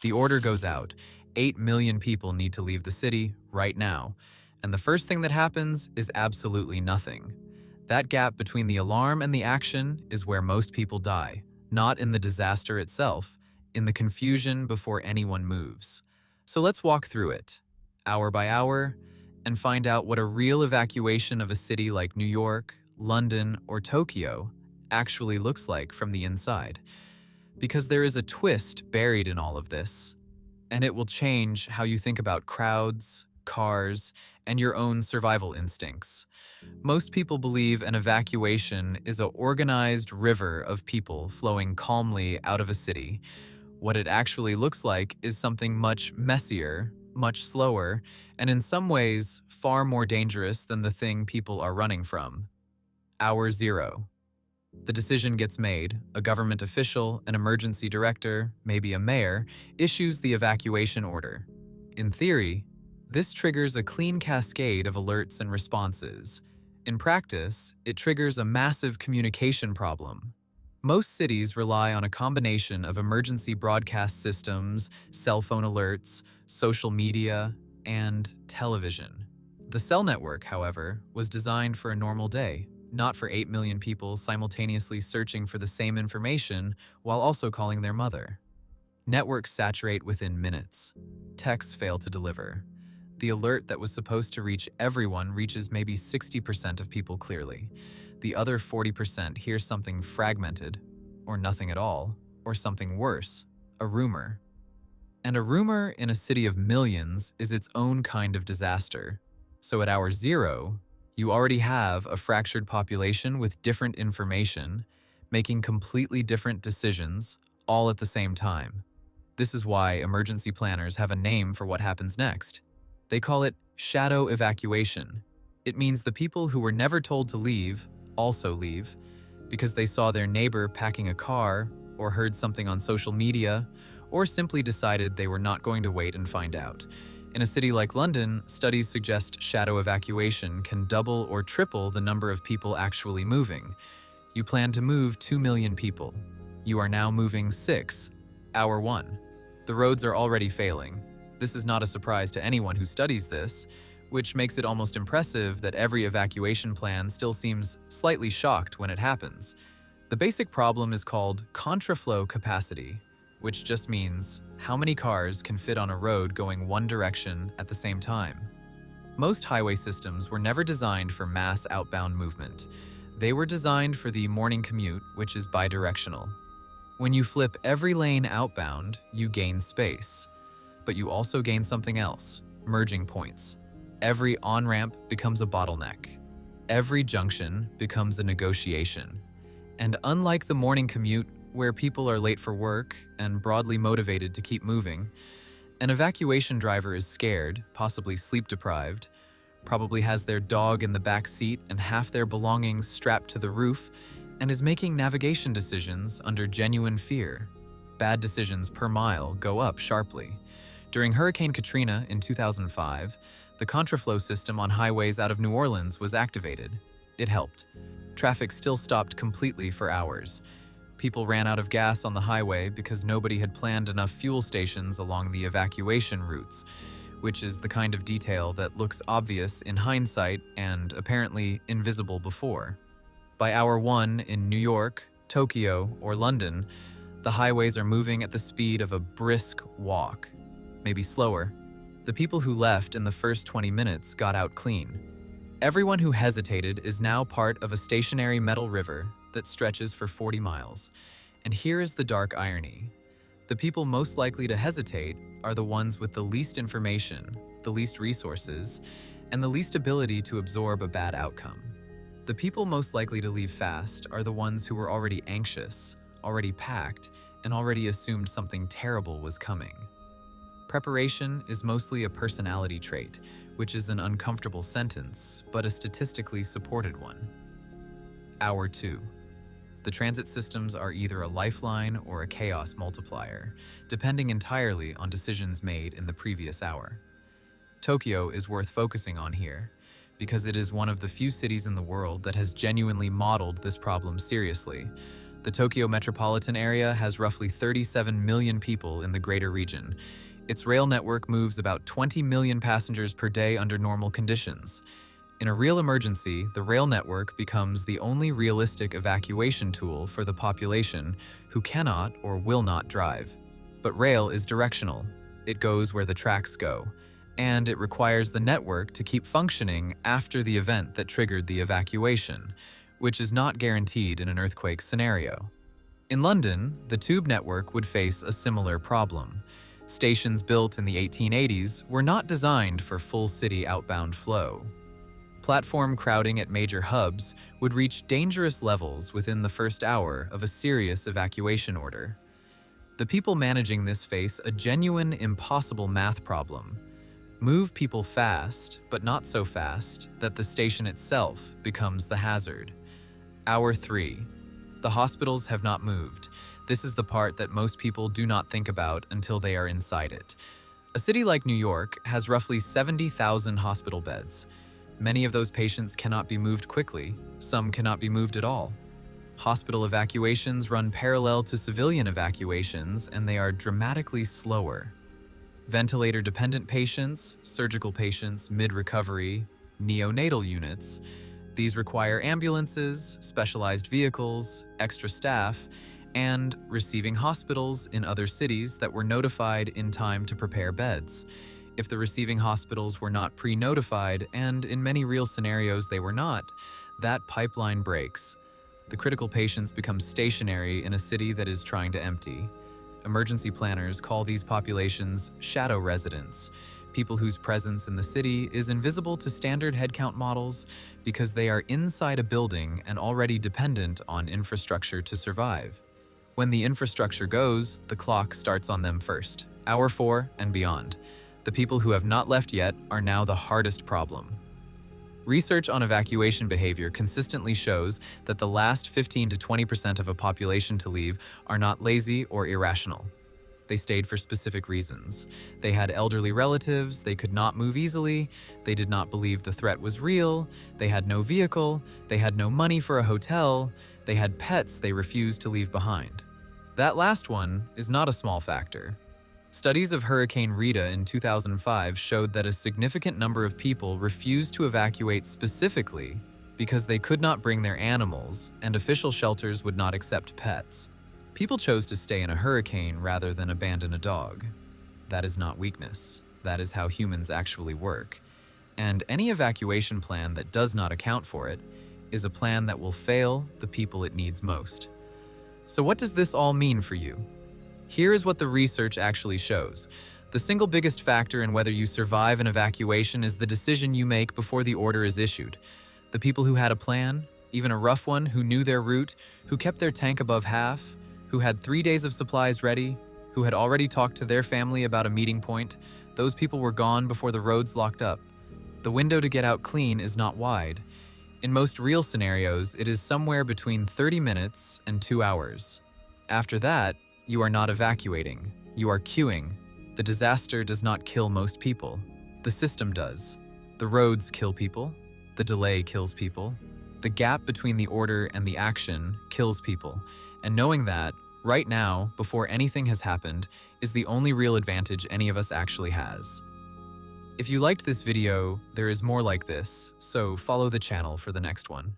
The order goes out. 8 million people need to leave the city right now. And the first thing that happens is absolutely nothing. That gap between the alarm and the action is where most people die, not in the disaster itself, in the confusion before anyone moves. So let's walk through it, hour by hour, and find out what a real evacuation of a city like New York, London, or Tokyo actually looks like from the inside. Because there is a twist buried in all of this, and it will change how you think about crowds, cars, and your own survival instincts. Most people believe an evacuation is an organized river of people flowing calmly out of a city. What it actually looks like is something much messier, much slower, and in some ways far more dangerous than the thing people are running from. Hour zero. The decision gets made. A government official, an emergency director, maybe a mayor, issues the evacuation order. In theory, this triggers a clean cascade of alerts and responses. In practice, it triggers a massive communication problem. Most cities rely on a combination of emergency broadcast systems, cell phone alerts, social media, and television. The cell network, however, was designed for a normal day, not for 8 million people simultaneously searching for the same information while also calling their mother. Networks saturate within minutes. Texts fail to deliver. The alert that was supposed to reach everyone reaches maybe 60% of people clearly. The other 40% hear something fragmented, or nothing at all, or something worse, a rumor. And a rumor in a city of millions is its own kind of disaster. So at hour zero, you already have a fractured population with different information, making completely different decisions, all at the same time. This is why emergency planners have a name for what happens next. They call it shadow evacuation. It means the people who were never told to leave also leave because they saw their neighbor packing a car or heard something on social media or simply decided they were not going to wait and find out. In a city like London, studies suggest shadow evacuation can double or triple the number of people actually moving. You plan to move 2 million people. You are now moving 6. Hour 1. The roads are already failing. This is not a surprise to anyone who studies this, which makes it almost impressive that every evacuation plan still seems slightly shocked when it happens. The basic problem is called contraflow capacity, which just means how many cars can fit on a road going one direction at the same time. Most highway systems were never designed for mass outbound movement. They were designed for the morning commute, which is bidirectional. When you flip every lane outbound, you gain space. But you also gain something else, merging points. Every on-ramp becomes a bottleneck. Every junction becomes a negotiation. And unlike the morning commute, where people are late for work and broadly motivated to keep moving, an evacuation driver is scared, possibly sleep-deprived, probably has their dog in the back seat and half their belongings strapped to the roof, and is making navigation decisions under genuine fear. Bad decisions per mile go up sharply. During Hurricane Katrina in 2005, the contraflow system on highways out of New Orleans was activated. It helped. Traffic still stopped completely for hours. People ran out of gas on the highway because nobody had planned enough fuel stations along the evacuation routes, which is the kind of detail that looks obvious in hindsight and apparently invisible before. By hour 1 in New York, Tokyo, or London, the highways are moving at the speed of a brisk walk. Maybe slower. The people who left in the first 20 minutes got out clean. Everyone who hesitated is now part of a stationary metal river that stretches for 40 miles. And here is the dark irony. The people most likely to hesitate are the ones with the least information, the least resources, and the least ability to absorb a bad outcome. The people most likely to leave fast are the ones who were already anxious, already packed, and already assumed something terrible was coming. Preparation is mostly a personality trait, which is an uncomfortable sentence, but a statistically supported one. Hour 2. The transit systems are either a lifeline or a chaos multiplier, depending entirely on decisions made in the previous hour. Tokyo is worth focusing on here, because it is one of the few cities in the world that has genuinely modeled this problem seriously. The Tokyo metropolitan area has roughly 37 million people in the greater region. Its rail network moves about 20 million passengers per day under normal conditions. In a real emergency, the rail network becomes the only realistic evacuation tool for the population who cannot or will not drive. But rail is directional. It goes where the tracks go, and it requires the network to keep functioning after the event that triggered the evacuation, which is not guaranteed in an earthquake scenario. In London, the tube network would face a similar problem. Stations built in the 1880s were not designed for full city outbound flow. Platform crowding at major hubs would reach dangerous levels within the first hour of a serious evacuation order. The people managing this face a genuine, impossible math problem. Move people fast, but not so fast that the station itself becomes the hazard. Hour 3. The hospitals have not moved. This is the part that most people do not think about until they are inside it. A city like New York has roughly 70,000 hospital beds. Many of those patients cannot be moved quickly. Some cannot be moved at all. Hospital evacuations run parallel to civilian evacuations, and they are dramatically slower. Ventilator-dependent patients, surgical patients, mid-recovery, neonatal units, these require ambulances, specialized vehicles, extra staff, and receiving hospitals in other cities that were notified in time to prepare beds. If the receiving hospitals were not pre-notified, and in many real scenarios they were not, that pipeline breaks. The critical patients become stationary in a city that is trying to empty. Emergency planners call these populations shadow residents, people whose presence in the city is invisible to standard headcount models because they are inside a building and already dependent on infrastructure to survive. When the infrastructure goes, the clock starts on them first, hour 4 and beyond. The people who have not left yet are now the hardest problem. Research on evacuation behavior consistently shows that the last 15 to 20% of a population to leave are not lazy or irrational. They stayed for specific reasons. They had elderly relatives, they could not move easily, they did not believe the threat was real, they had no vehicle, they had no money for a hotel, they had pets they refused to leave behind. That last one is not a small factor. Studies of Hurricane Rita in 2005 showed that a significant number of people refused to evacuate specifically because they could not bring their animals and official shelters would not accept pets. People chose to stay in a hurricane rather than abandon a dog. That is not weakness. That is how humans actually work. And any evacuation plan that does not account for it is a plan that will fail the people it needs most. So what does this all mean for you? Here is what the research actually shows. The single biggest factor in whether you survive an evacuation is the decision you make before the order is issued. The people who had a plan, even a rough one, who knew their route, who kept their tank above half, who had 3 days of supplies ready, who had already talked to their family about a meeting point, those people were gone before the roads locked up. The window to get out clean is not wide. In most real scenarios, it is somewhere between 30 minutes and 2 hours. After that, you are not evacuating, you are queuing. The disaster does not kill most people. The system does. The roads kill people. The delay kills people. The gap between the order and the action kills people. And knowing that, right now, before anything has happened, is the only real advantage any of us actually has. If you liked this video, there is more like this, so follow the channel for the next one.